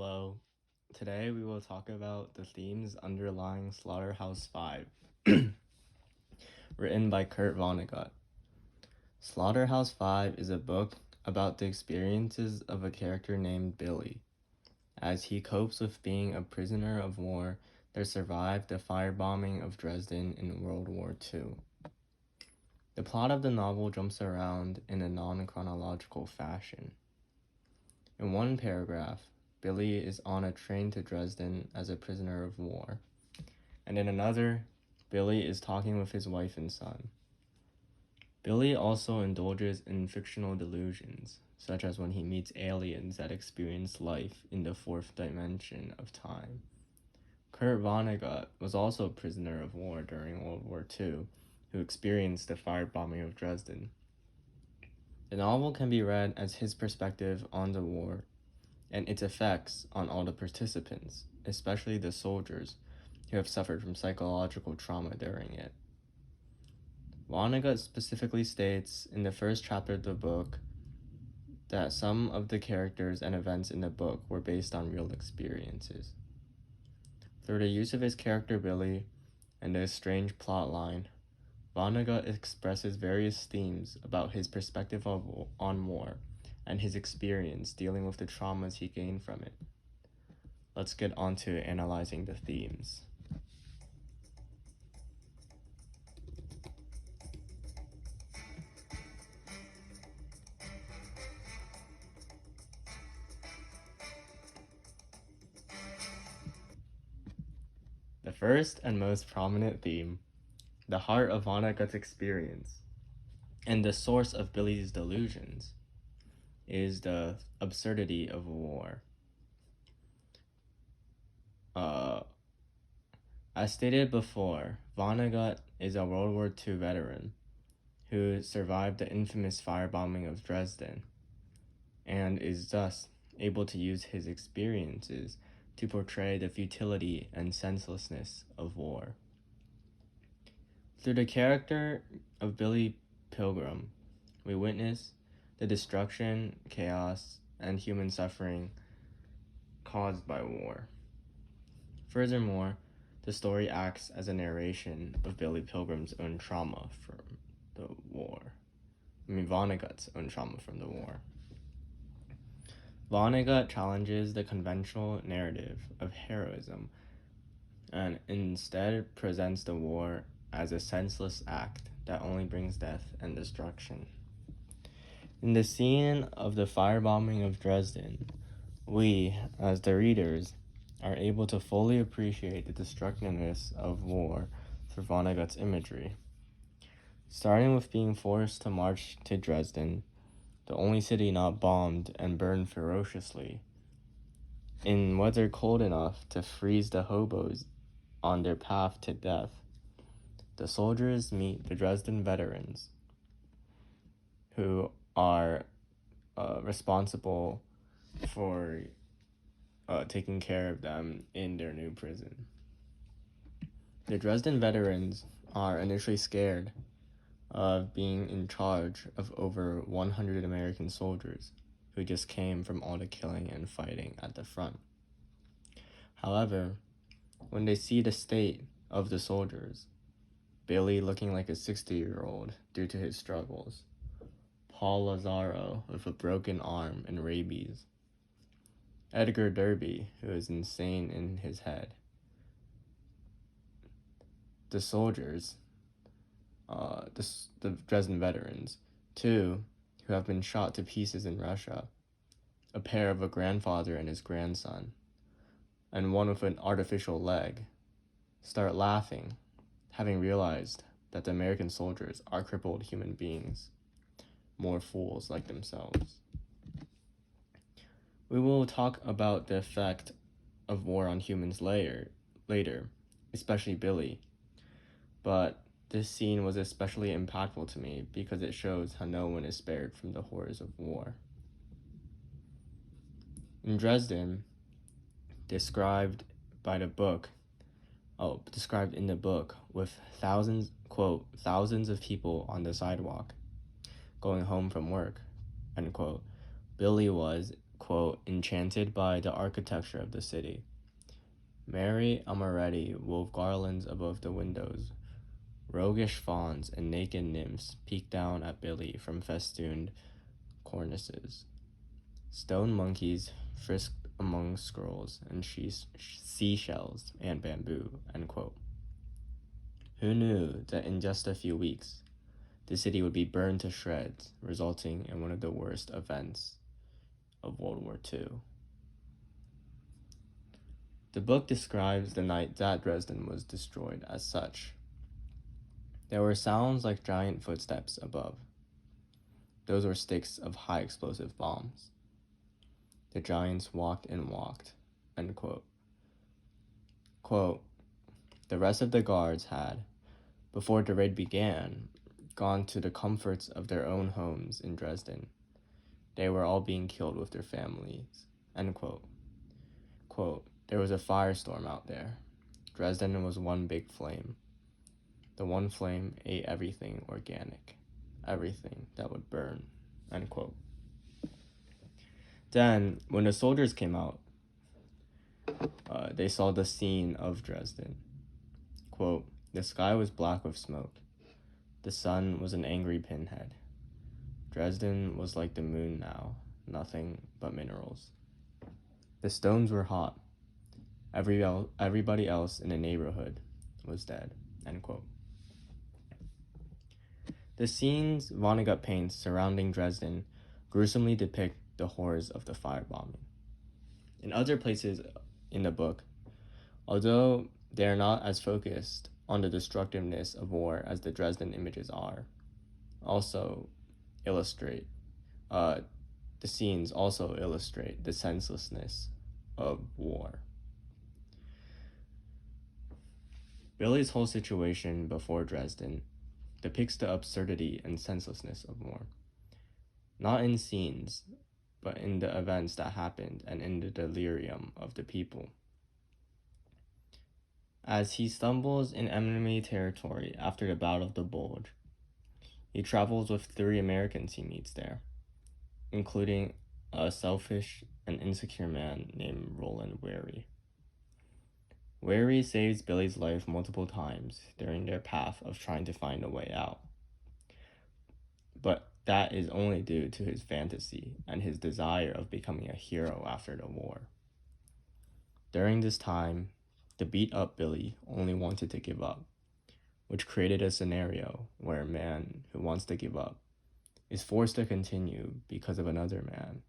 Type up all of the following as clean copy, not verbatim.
Hello. Today we will talk about the themes underlying Slaughterhouse 5, written by Kurt Vonnegut. Slaughterhouse 5 is a book about the experiences of a character named Billy, as he copes with being a prisoner of war that survived the firebombing of Dresden in World War II. The plot of the novel jumps around in a non-chronological fashion. In one paragraph, Billy is on a train to Dresden as a prisoner of war, and in another, Billy is talking with his wife and son. Billy also indulges in fictional delusions, such as when he meets aliens that experience life in the fourth dimension of time. Kurt Vonnegut was also a prisoner of war during World War II, who experienced the firebombing of Dresden. The novel can be read as his perspective on the war and its effects on all the participants, especially the soldiers who have suffered from psychological trauma during it. Vonnegut specifically states in the first chapter of the book that some of the characters and events in the book were based on real experiences. Through the use of his character Billy and a strange plot line, Vonnegut expresses various themes about his perspective on war and his experience dealing with the traumas he gained from it. Let's get on to analyzing the themes. The first and most prominent theme, the heart of Vonnegut's experience, and the source of Billy's delusions, is the absurdity of war. As stated before, Vonnegut is a World War II veteran who survived the infamous firebombing of Dresden and is thus able to use his experiences to portray the futility and senselessness of war. Through the character of Billy Pilgrim, we witness the destruction, chaos, and human suffering caused by war. Furthermore, the story acts as a narration of Billy Pilgrim's own trauma from the war. Vonnegut's own trauma from the war. Vonnegut challenges the conventional narrative of heroism and instead presents the war as a senseless act that only brings death and destruction. In the scene of the firebombing of Dresden, we, as the readers, are able to fully appreciate the destructiveness of war through Vonnegut's imagery. Starting with being forced to march to Dresden, the only city not bombed and burned ferociously, in weather cold enough to freeze the hobos on their path to death, the soldiers meet the Dresden veterans, who are responsible for taking care of them in their new prison. The Dresden veterans are initially scared of being in charge of over 100 American soldiers who just came from all the killing and fighting at the front. However, when they see the state of the soldiers, Billy looking like a 60-year-old due to his struggles, Paul Lazaro with a broken arm and rabies, Edgar Derby, who is insane in his head, the soldiers, the Dresden veterans, two who have been shot to pieces in Russia, a pair of a grandfather and his grandson, and one with an artificial leg, start laughing, having realized that the American soldiers are crippled human beings, more fools like themselves. We will talk about the effect of war on humans later, especially Billy, but this scene was especially impactful to me because it shows how no one is spared from the horrors of war. In Dresden, described in the book with thousands of people on the sidewalk going home from work, end quote, Billy was quote, enchanted by the architecture of the city. Merry amaretti wove garlands above the windows. Roguish fawns and naked nymphs peeked down at Billy from festooned cornices. Stone monkeys frisked among scrolls and seashells and bamboo, end quote. Who knew that in just a few weeks, the city would be burned to shreds, resulting in one of the worst events of World War II. The book describes the night that Dresden was destroyed as such. There were sounds like giant footsteps above. Those were sticks of high explosive bombs. The giants walked and walked, end quote. Quote, the rest of the guards had, before the raid began, gone to the comforts of their own homes in Dresden. They were all being killed with their families, end quote. Quote, there was a firestorm out there. Dresden was one big flame. The one flame ate everything organic, everything that would burn, end quote. Then, when the soldiers came out, they saw the scene of Dresden. Quote, the sky was black with smoke. The sun was an angry pinhead. Dresden was like the moon now, nothing but minerals. The stones were hot. Everybody else in the neighborhood was dead, end quote. The scenes Vonnegut paints surrounding Dresden gruesomely depict the horrors of the firebombing. In other places in the book, although they are not as focused on the destructiveness of war as the Dresden images are, the scenes also illustrate the senselessness of war. Billy's whole situation before Dresden depicts the absurdity and senselessness of war, not in scenes, but in the events that happened and in the delirium of the people. As he stumbles in enemy territory after the Battle of the Bulge, he travels with 3 Americans he meets there, including a selfish and insecure man named Roland Wary. Wary saves Billy's life multiple times during their path of trying to find a way out. But that is only due to his fantasy and his desire of becoming a hero after the war. During this time, the beat-up Billy only wanted to give up, which created a scenario where a man who wants to give up is forced to continue because of another man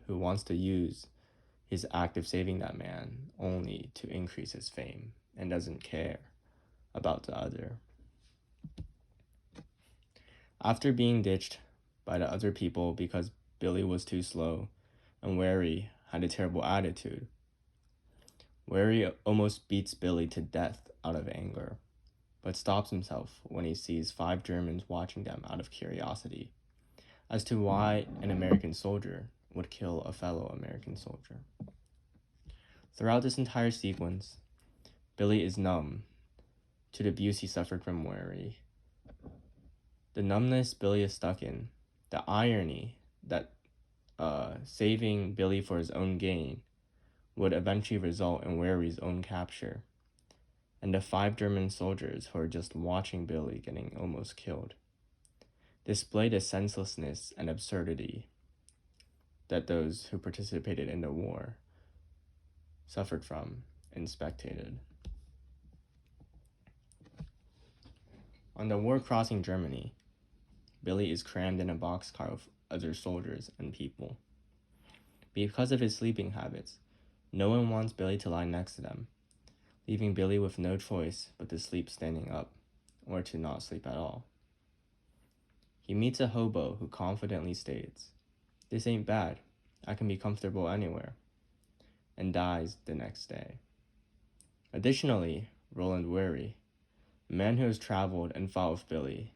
who wants to use his act of saving that man only to increase his fame and doesn't care about the other. After being ditched by the other people because Billy was too slow and Wary had a terrible attitude, Wary almost beats Billy to death out of anger, but stops himself when he sees 5 Germans watching them out of curiosity as to why an American soldier would kill a fellow American soldier. Throughout this entire sequence, Billy is numb to the abuse he suffered from Wary. The numbness Billy is stuck in, the irony that saving Billy for his own gain would eventually result in Wary's own capture, and the 5 German soldiers who are just watching Billy getting almost killed, display the senselessness and absurdity that those who participated in the war suffered from and spectated. On the war crossing Germany, Billy is crammed in a boxcar with other soldiers and people. Because of his sleeping habits, no one wants Billy to lie next to them, leaving Billy with no choice but to sleep standing up, or to not sleep at all. He meets a hobo who confidently states, "This ain't bad, I can be comfortable anywhere," and dies the next day. Additionally, Roland Wary, a man who has traveled and fought with Billy,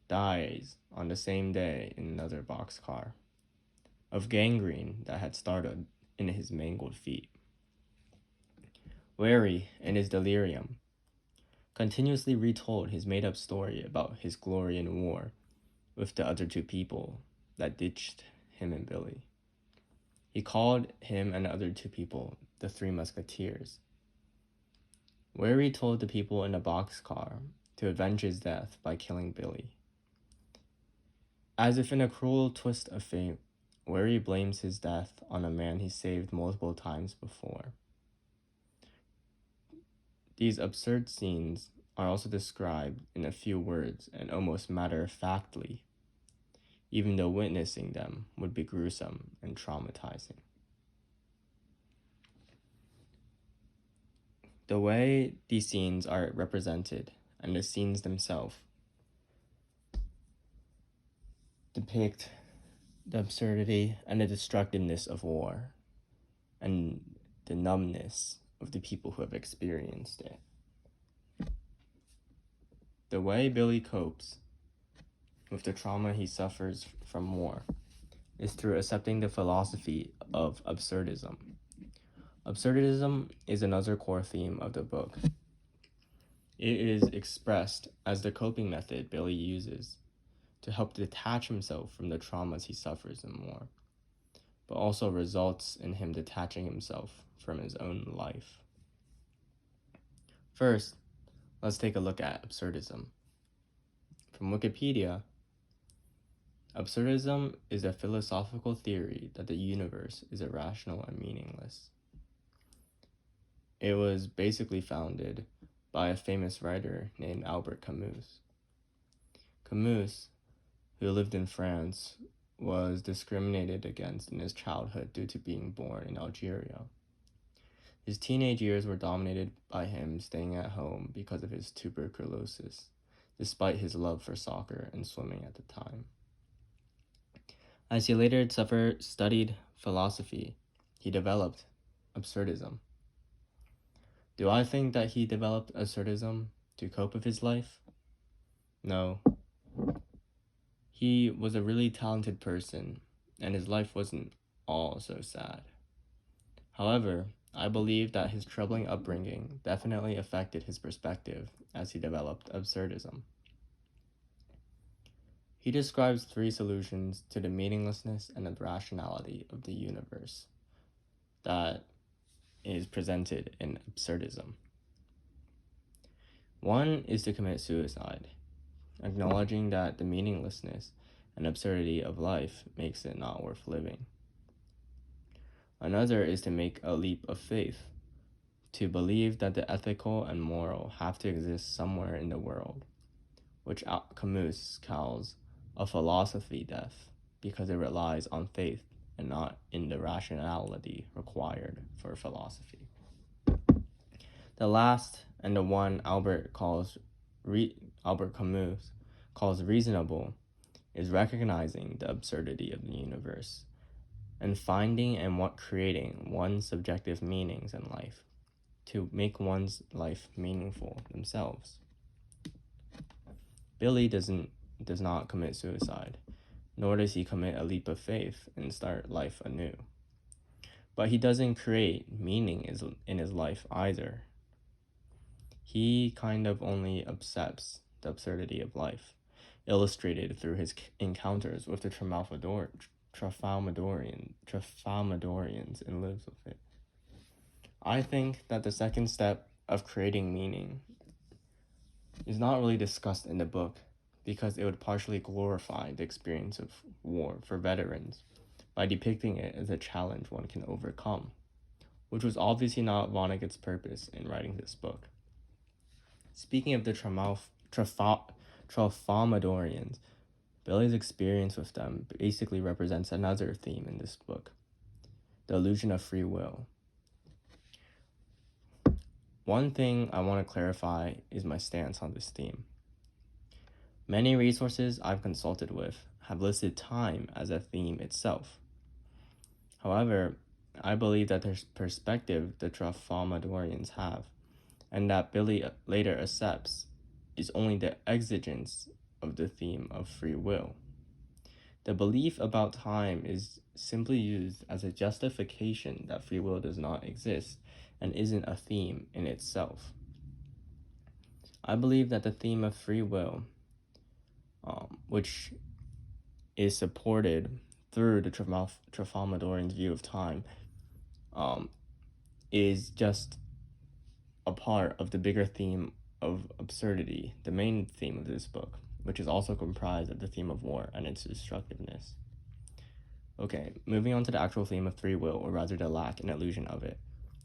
dies on the same day in another boxcar, of gangrene that had started in his mangled feet. Wary, in his delirium, continuously retold his made-up story about his glory in war with the other 2 people that ditched him and Billy. He called him and other two people the Three Musketeers. Weary told the people in the boxcar to avenge his death by killing Billy. As if in a cruel twist of fate, Weary blames his death on a man he saved multiple times before. These absurd scenes are also described in a few words and almost matter-of-factly, even though witnessing them would be gruesome and traumatizing. The way these scenes are represented and the scenes themselves depict the absurdity and the destructiveness of war and the numbness of the people who have experienced it. The way Billy copes with the trauma he suffers from war is through accepting the philosophy of absurdism. Absurdism is another core theme of the book. It is expressed as the coping method Billy uses to help detach himself from the traumas he suffers in war, but also results in him detaching himself from his own life. First, let's take a look at absurdism. From Wikipedia, absurdism is a philosophical theory that the universe is irrational and meaningless. It was basically founded by a famous writer named Albert Camus. Camus, who lived in France, was discriminated against in his childhood due to being born in Algeria. His teenage years were dominated by him staying at home because of his tuberculosis, despite his love for soccer and swimming at the time. As he later studied philosophy, he developed absurdism. Do I think that he developed absurdism to cope with his life? No. He was a really talented person, and his life wasn't all so sad. However, I believe that his troubling upbringing definitely affected his perspective as he developed absurdism. He describes 3 solutions to the meaninglessness and the rationality of the universe that is presented in absurdism. 1 is to commit suicide, acknowledging that the meaninglessness and absurdity of life makes it not worth living. Another is to make a leap of faith, to believe that the ethical and moral have to exist somewhere in the world, which Camus calls a philosophy death, because it relies on faith and not in the rationality required for philosophy. The last, and the one Albert Camus calls reasonable, is recognizing the absurdity of the universe and finding and creating one's subjective meanings in life to make one's life meaningful themselves. Billy does not commit suicide, nor does he commit a leap of faith and start life anew. But he doesn't create meaning in his life either. He kind of only accepts the absurdity of life, illustrated through his encounters with the Tralfamadorians, and lives with it. I think that the second step of creating meaning is not really discussed in the book because it would partially glorify the experience of war for veterans by depicting it as a challenge one can overcome, which was obviously not Vonnegut's purpose in writing this book. Speaking of the Tralfamadorians, Billy's experience with them basically represents another theme in this book, the illusion of free will. One thing I want to clarify is my stance on this theme. Many resources I've consulted with have listed time as a theme itself. However, I believe that the perspective the Tralfamadorians have, and that Billy later accepts, is only the exigence of the theme of free will. The belief about time is simply used as a justification that free will does not exist and isn't a theme in itself. I believe that the theme of free will, which is supported through the Tralfamadorian's view of time is just a part of the bigger theme of absurdity, the main theme of this book, which is also comprised of the theme of war and its destructiveness. Okay, moving on to the actual theme of free will, or rather the lack and illusion of it.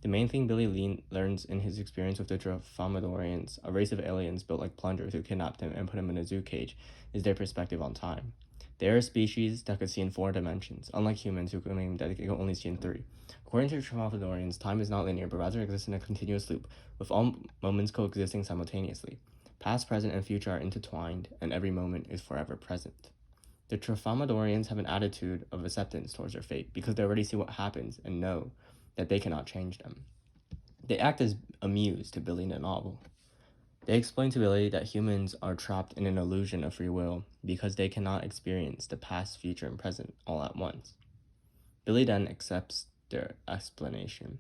The main thing Billy learns in his experience with the Tralfamadorians, a race of aliens built like plungers who kidnapped him and put him in a zoo cage, is their perspective on time. They are a species that could see in 4 dimensions, unlike humans who claim that they can only see in 3. According to the Tralfamadorians, time is not linear, but rather exists in a continuous loop, with all moments coexisting simultaneously. Past, present, and future are intertwined, and every moment is forever present. The Tralfamadorians have an attitude of acceptance towards their fate because they already see what happens and know that they cannot change them. They act as a muse to Billy in the novel. They explain to Billy that humans are trapped in an illusion of free will because they cannot experience the past, future, and present all at once. Billy then accepts their explanation.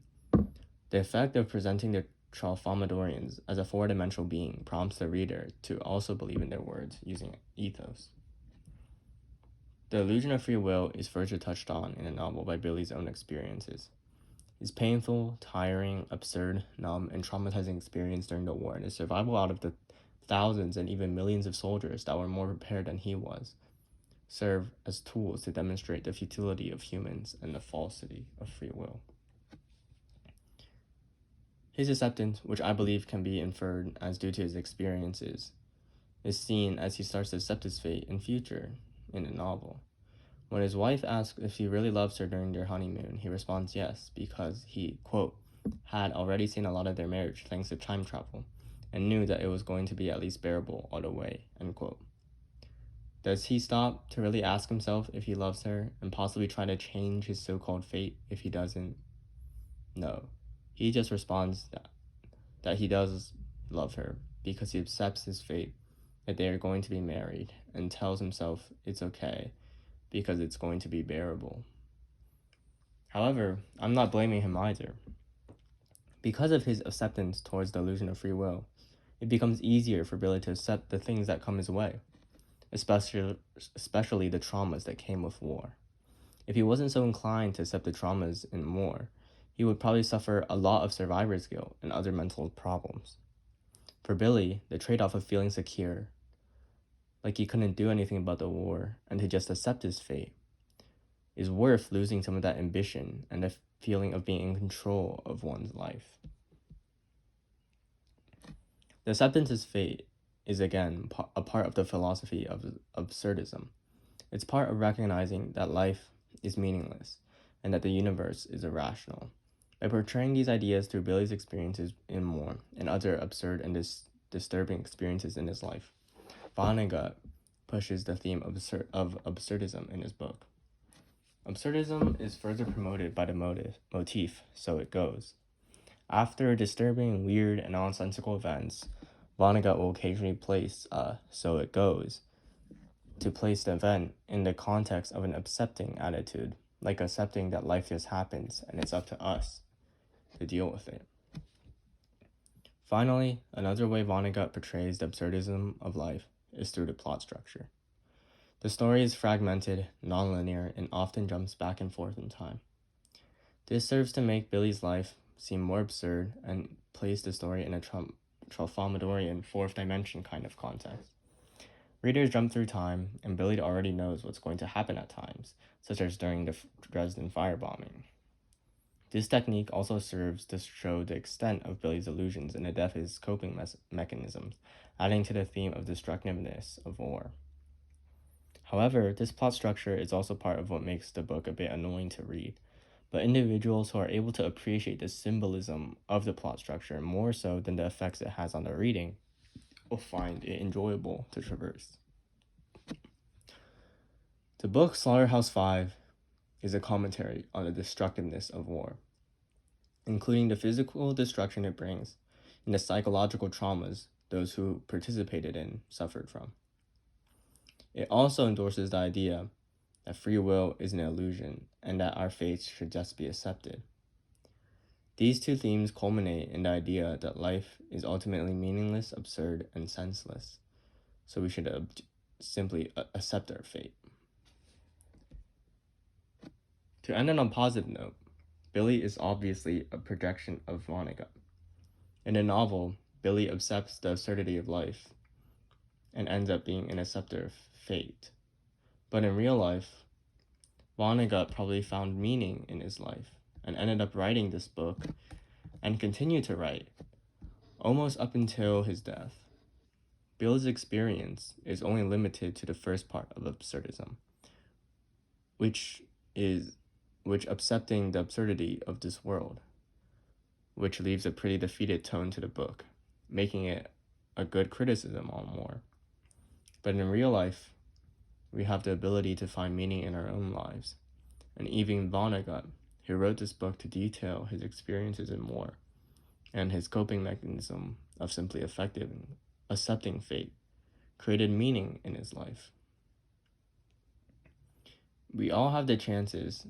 The effect of presenting the Tralfamadorians as a 4-dimensional being prompts the reader to also believe in their words using ethos. The illusion of free will is further touched on in the novel by Billy's own experiences. His painful, tiring, absurd, numb, and traumatizing experience during the war and his survival out of the thousands and even millions of soldiers that were more prepared than he was serve as tools to demonstrate the futility of humans and the falsity of free will. His acceptance, which I believe can be inferred as due to his experiences, is seen as he starts to accept his fate and future in the novel. When his wife asks if he really loves her during their honeymoon, he responds yes, because he, quote, had already seen a lot of their marriage thanks to time travel, and knew that it was going to be at least bearable all the way, end quote. Does he stop to really ask himself if he loves her, and possibly try to change his so-called fate if he doesn't? No. He just responds that he does love her, because he accepts his fate, that they are going to be married, and tells himself it's okay, because it's going to be bearable. However, I'm not blaming him either. Because of his acceptance towards the illusion of free will, it becomes easier for Billy to accept the things that come his way, especially the traumas that came with war. If he wasn't so inclined to accept the traumas in war, he would probably suffer a lot of survivor's guilt and other mental problems. For Billy, the trade-off of feeling secure, like he couldn't do anything about the war, and to just accept his fate, is worth losing some of that ambition and the feeling of being in control of one's life. The acceptance of fate is again a part of the philosophy of absurdism. It's part of recognizing that life is meaningless and that the universe is irrational. By portraying these ideas through Billy's experiences in war and other absurd and disturbing experiences in his life, Vonnegut pushes the theme of absurdism in his book. Absurdism is further promoted by the motif, so it goes. After disturbing, weird, and nonsensical events, Vonnegut will occasionally place so it goes to place the event in the context of an accepting attitude, like accepting that life just happens and it's up to us to deal with it. Finally, another way Vonnegut portrays the absurdism of life is through the plot structure. The story is fragmented, nonlinear, and often jumps back and forth in time. This serves to make Billy's life seem more absurd and place the story in a Tralfamadorian fourth dimension kind of context. Readers jump through time, and Billy already knows what's going to happen at times, such as during the Dresden firebombing. This technique also serves to show the extent of Billy's illusions and the depth of his coping mechanisms, adding to the theme of destructiveness of war. However, this plot structure is also part of what makes the book a bit annoying to read, but individuals who are able to appreciate the symbolism of the plot structure more so than the effects it has on their reading will find it enjoyable to traverse. The book Slaughterhouse 5 is a commentary on the destructiveness of war, including the physical destruction it brings and the psychological traumas those who participated in suffered from. It also endorses the idea that free will is an illusion and that our fates should just be accepted. These two themes culminate in the idea that life is ultimately meaningless, absurd, and senseless, so we should simply accept our fate. To end on a positive note, Billy is obviously a projection of Vonnegut. In the novel, Billy accepts the absurdity of life and ends up being an acceptor of fate. But in real life, Vonnegut probably found meaning in his life and ended up writing this book and continued to write almost up until his death. Bill's experience is only limited to the first part of absurdism, which accepting the absurdity of this world, which leaves a pretty defeated tone to the book, making it a good criticism on war. But in real life, we have the ability to find meaning in our own lives. And even Vonnegut, who wrote this book to detail his experiences in war and his coping mechanism of simply accepting fate, created meaning in his life. We all have the chances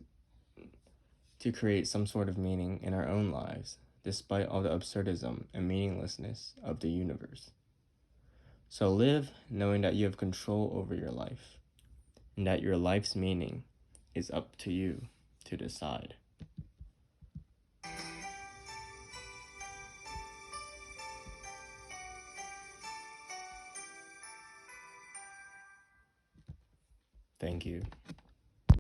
to create some sort of meaning in our own lives, despite all the absurdism and meaninglessness of the universe. So live knowing that you have control over your life, and that your life's meaning is up to you to decide. Thank you.